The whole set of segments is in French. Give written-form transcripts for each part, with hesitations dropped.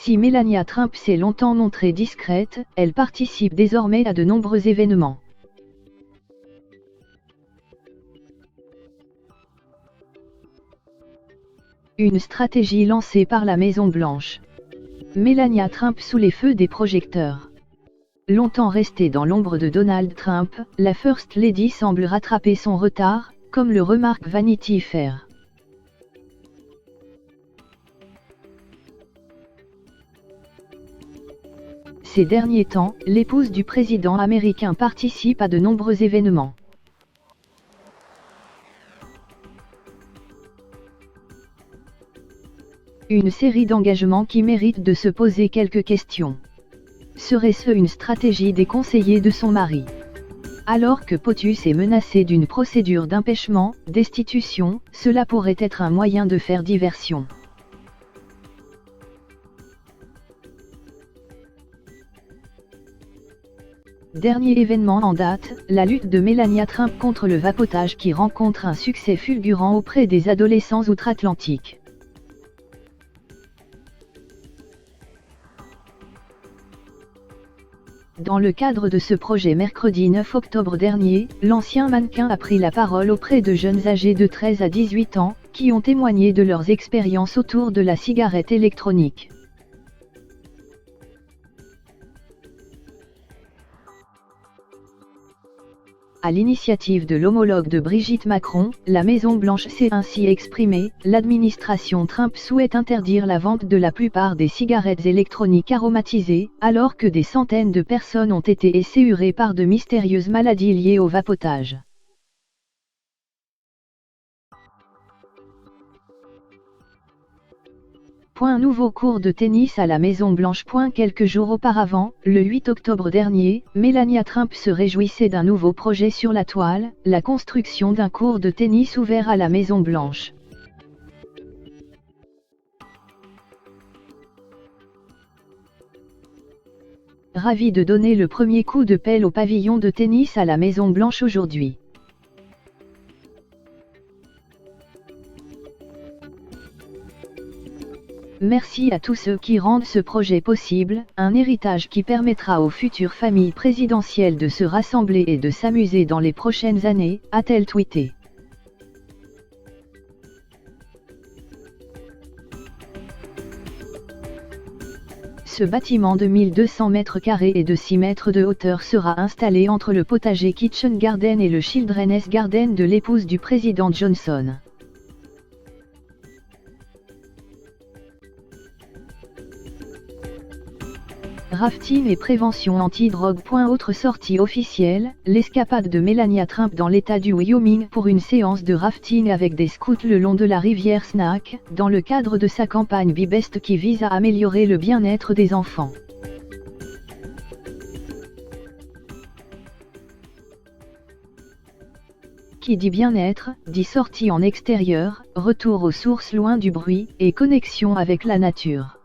Si Melania Trump s'est longtemps montrée discrète, elle participe désormais à de nombreux événements. Une stratégie lancée par la Maison-Blanche. Melania Trump sous les feux des projecteurs. Longtemps restée dans l'ombre de Donald Trump, la First Lady semble rattraper son retard, comme le remarque Vanity Fair. Ces derniers temps, l'épouse du président américain participe à de nombreux événements. Une série d'engagements qui méritent de se poser quelques questions. Serait-ce une stratégie des conseillers de son mari? Alors que POTUS est menacé d'une procédure d'empêchement, destitution, cela pourrait être un moyen de faire diversion. Dernier événement en date, la lutte de Melania Trump contre le vapotage qui rencontre un succès fulgurant auprès des adolescents outre-Atlantique. Dans le cadre de ce projet mercredi 9 octobre dernier, l'ancien mannequin a pris la parole auprès de jeunes âgés de 13 à 18 ans, qui ont témoigné de leurs expériences autour de la cigarette électronique. À l'initiative de l'homologue de Brigitte Macron, la Maison-Blanche s'est ainsi exprimée. L'administration Trump souhaite interdire la vente de la plupart des cigarettes électroniques aromatisées, alors que des centaines de personnes ont été écéurées par de mystérieuses maladies liées au vapotage. Nouveau cours de tennis à la Maison-Blanche. Quelques jours auparavant, le 8 octobre dernier, Melania Trump se réjouissait d'un nouveau projet sur la toile, la construction d'un cours de tennis ouvert à la Maison-Blanche. Ravi de donner le premier coup de pelle au pavillon de tennis à la Maison-Blanche aujourd'hui. Merci à tous ceux qui rendent ce projet possible, un héritage qui permettra aux futures familles présidentielles de se rassembler et de s'amuser dans les prochaines années, a-t-elle tweeté. Ce bâtiment de 1200 mètres carrés et de 6 mètres de hauteur sera installé entre le potager Kitchen Garden et le Children's Garden de l'épouse du président Johnson. Rafting et prévention anti-drogue. Autre sortie officielle, l'escapade de Melania Trump dans l'état du Wyoming pour une séance de rafting avec des scouts le long de la rivière Snake, dans le cadre de sa campagne Be Best qui vise à améliorer le bien-être des enfants. Qui dit bien-être, dit sortie en extérieur, retour aux sources loin du bruit, et connexion avec la nature.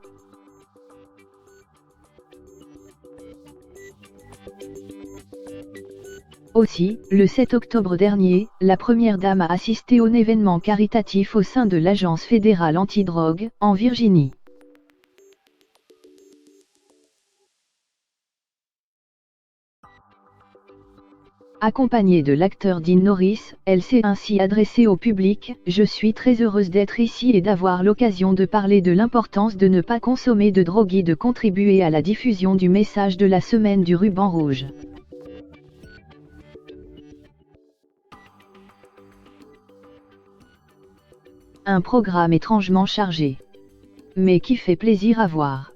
Aussi, le 7 octobre dernier, la Première Dame a assisté à un événement caritatif au sein de l'Agence fédérale antidrogue, en Virginie. Accompagnée de l'acteur Dean Norris, elle s'est ainsi adressée au public. Je suis très heureuse d'être ici et d'avoir l'occasion de parler de l'importance de ne pas consommer de drogue et de contribuer à la diffusion du message de la semaine du ruban rouge. Un programme étrangement chargé, mais qui fait plaisir à voir.